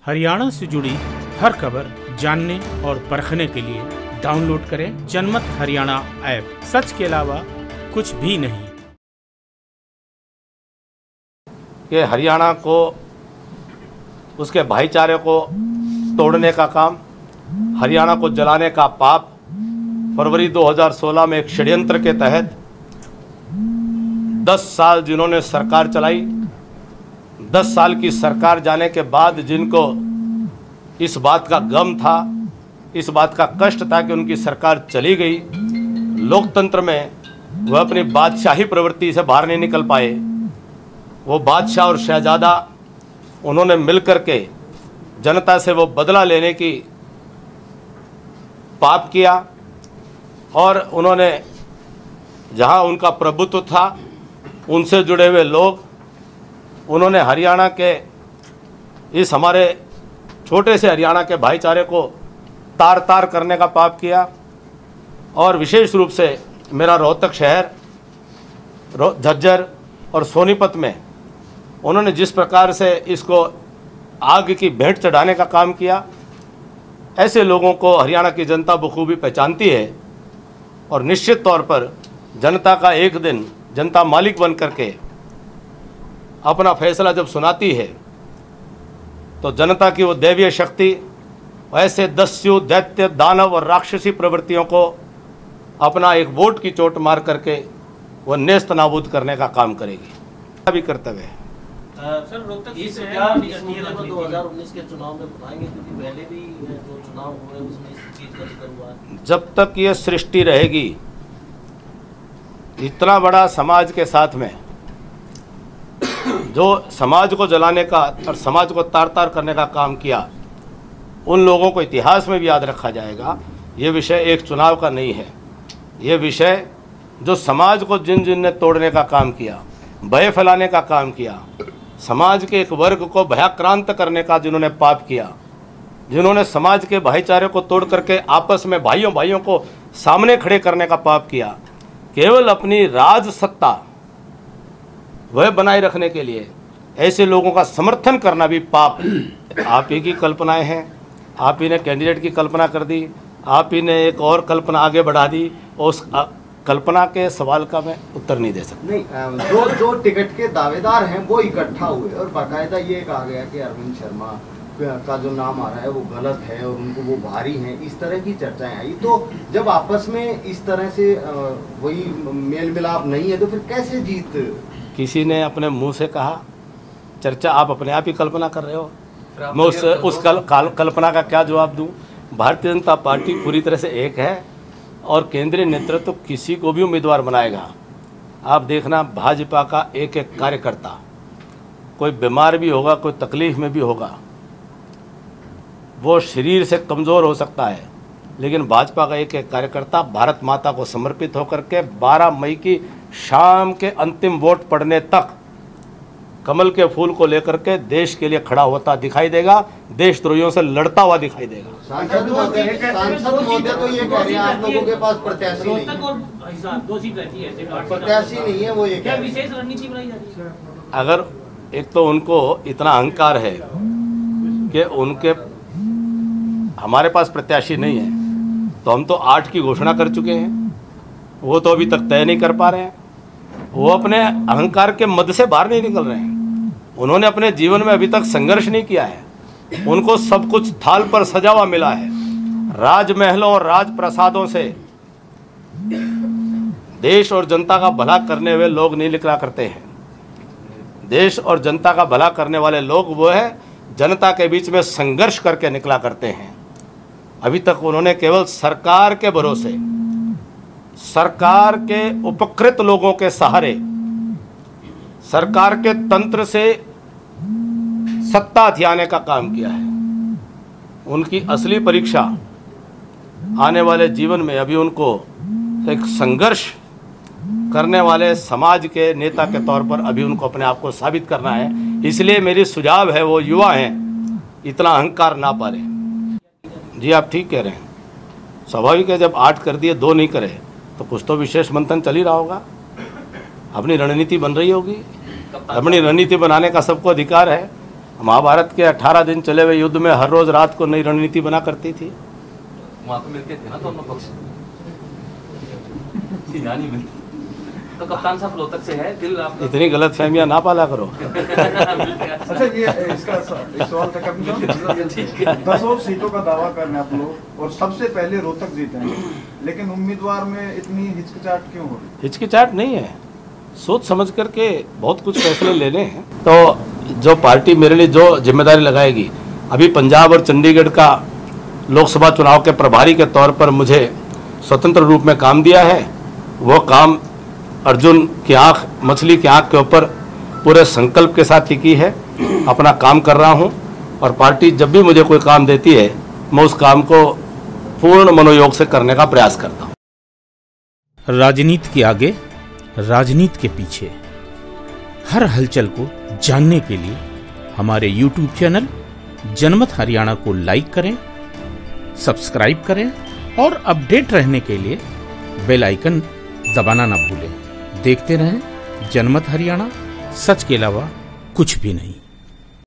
हरियाणा से जुड़ी हर खबर जानने और परखने के लिए डाउनलोड करें जनमत हरियाणा ऐप। सच के अलावा कुछ भी नहीं। कि हरियाणा को, उसके भाईचारे को तोड़ने का काम, हरियाणा को जलाने का पाप फरवरी 2016 में एक षड्यंत्र के तहत 10 साल जिन्होंने सरकार चलाई, 10 साल की सरकार जाने के बाद जिनको इस बात का गम था, इस बात का कष्ट था कि उनकी सरकार चली गई, लोकतंत्र में वह अपनी बादशाही प्रवृत्ति से बाहर नहीं निकल पाए। वो बादशाह और शहजादा उन्होंने मिलकर के जनता से वो बदला लेने की पाप किया और उन्होंने जहां उनका प्रभुत्व था उनसे जुड़े हुए लोग, उन्होंने हरियाणा के इस हमारे छोटे से हरियाणा के भाईचारे को तार तार करने का पाप किया। और विशेष रूप से मेरा रोहतक शहर, झज्जर और सोनीपत में उन्होंने जिस प्रकार से इसको आग की भेंट चढ़ाने का काम किया, ऐसे लोगों को हरियाणा की जनता बखूबी पहचानती है। और निश्चित तौर पर जनता का एक दिन जनता मालिक बन करके अपना फैसला जब सुनाती है तो जनता की वो दैवीय शक्ति ऐसे दस्यु, दैत्य, दानव और राक्षसी प्रवृत्तियों को अपना एक वोट की चोट मार करके वो नेस्त नाबूद करने का काम करेगी। अभी कर्तव्य है। सर, रोहतक इस मुद्दे को 2019 के चुनाव में बताएंगे, क्योंकि पहले भी जो चुनाव हुए उसमें इस चीज का जिक्र हुआ है। जब तक ये सृष्टि रहेगी, इतना बड़ा समाज के साथ में जो समाज को जलाने का और समाज को तार तार करने का काम किया, उन लोगों को इतिहास में भी याद रखा जाएगा। ये विषय एक चुनाव का नहीं है, ये विषय जो समाज को जिन जिन ने तोड़ने का काम किया, भय फैलाने का काम किया, समाज के एक वर्ग को भयाक्रांत करने का जिन्होंने पाप किया, जिन्होंने समाज के भाईचारे को तोड़ करके आपस में भाइयों भाइयों को सामने खड़े करने का पाप किया, केवल अपनी राज सत्ता वह बनाए रखने के लिए ऐसे लोगों का समर्थन करना भी पाप। आप ही की कल्पनाएं हैं, आप ही ने कैंडिडेट की कल्पना कर दी, आप ही ने एक और कल्पना आगे बढ़ा दी, और उस कल्पना के सवाल का मैं उत्तर नहीं दे सकता। नहीं, जो टिकट के दावेदार हैं वो इकट्ठा हुए और बाकायदा ये कहा गया कि अरविंद शर्मा का जो नाम आ रहा है वो गलत है और उनको वो भारी हैं, इस तरह की चर्चाएं आई। तो जब आपस में इस तरह से वही मेल मिलाप नहीं है तो फिर कैसे जीत? किसी ने अपने मुंह से कहा, चर्चा आप अपने आप ही कल्पना कर रहे हो, मैं उस कल्पना का क्या जवाब दूं? भारतीय जनता पार्टी पूरी तरह से एक है और केंद्रीय नेतृत्व तो किसी को भी उम्मीदवार बनाएगा। आप देखना, भाजपा का एक एक कार्यकर्ता कोई बीमार भी होगा, कोई तकलीफ में भी होगा, वो शरीर से कमज़ोर हो सकता है, लेकिन भाजपा का एक एक कार्यकर्ता भारत माता को समर्पित होकर के 12 मई की शाम के अंतिम वोट पड़ने तक कमल के फूल को लेकर के देश के लिए खड़ा होता दिखाई देगा, देशद्रोहियों से लड़ता हुआ दिखाई देगा। सांसद महोदय तो ये कह रहे हैं आप लोगों के पास प्रत्याशी नहीं है, 2 सीट रहती है, प्रत्याशी नहीं है, वो ये क्या विशेष रणनीति बनाई जा रही है? अगर एक तो उनको इतना अहंकार है कि उनके हमारे पास प्रत्याशी नहीं है, तो हम तो 8 की घोषणा कर चुके हैं, वो तो अभी तक तय नहीं कर पा रहे हैं। वो अपने अहंकार के मद से बाहर नहीं निकल रहे हैं। उन्होंने अपने जीवन में अभी तक संघर्ष नहीं किया है, उनको सब कुछ थाल पर सजा हुआ मिला है। राजमहलों और राजप्रसादों से देश और जनता का भला करने हुए लोग नहीं निकला करते हैं। देश और जनता का भला करने वाले लोग वो है जनता के बीच में संघर्ष करके निकला करते हैं। अभी तक उन्होंने केवल सरकार के भरोसे, सरकार के उपकृत लोगों के सहारे, सरकार के तंत्र से सत्ता हथियाने का काम किया है। उनकी असली परीक्षा आने वाले जीवन में अभी उनको एक संघर्ष करने वाले समाज के नेता के तौर पर अभी उनको अपने आप को साबित करना है। इसलिए मेरी सुझाव है, वो युवा हैं, इतना अहंकार ना पारे। जी आप ठीक कह रहे हैं, स्वाभाविक है, जब 8 कर दिए 2 नहीं करे तो कुछ तो विशेष मंथन चल ही रहा होगा, अपनी रणनीति बन रही होगी। अपनी रणनीति बनाने का सबको अधिकार है। महाभारत के 18 दिन चले हुए युद्ध में हर रोज रात को नई रणनीति बना करती थी। वहां तो मिलते थे ना दोनों पक्ष, नहीं मिलती। तो कप्तान साहब रोहतक से है, दिल आपका इतनी गलत फहमियाँ ना पाला करो। अच्छा, ये इसका एक सवाल था कैप्टन, 10 और सीटों का दावा कर रहे हैं आप लोग और सबसे पहले रोहतक जीतेंगे, लेकिन उम्मीदवार में इतनी हिचकिचाहट क्यों हो रही? हिचकिचाहट नहीं है, सोच समझ करके बहुत कुछ फैसले लेने हैं। तो जो पार्टी मेरे लिए जो जिम्मेदारी लगाएगी, अभी पंजाब और चंडीगढ़ का लोकसभा चुनाव के प्रभारी के तौर पर मुझे स्वतंत्र रूप में काम दिया है, वो काम अर्जुन की आँख मछली की आँख के ऊपर पूरे संकल्प के साथ टिकी है। अपना काम कर रहा हूँ और पार्टी जब भी मुझे कोई काम देती है मैं उस काम को पूर्ण मनोयोग से करने का प्रयास करता हूँ। राजनीति के आगे, राजनीति के पीछे, हर हलचल को जानने के लिए हमारे YouTube चैनल जनमत हरियाणा को लाइक करें, सब्सक्राइब करें और अपडेट रहने के लिए बेल आइकन दबाना ना भूलें। देखते रहें जनमत हरियाणा, सच के अलावा कुछ भी नहीं।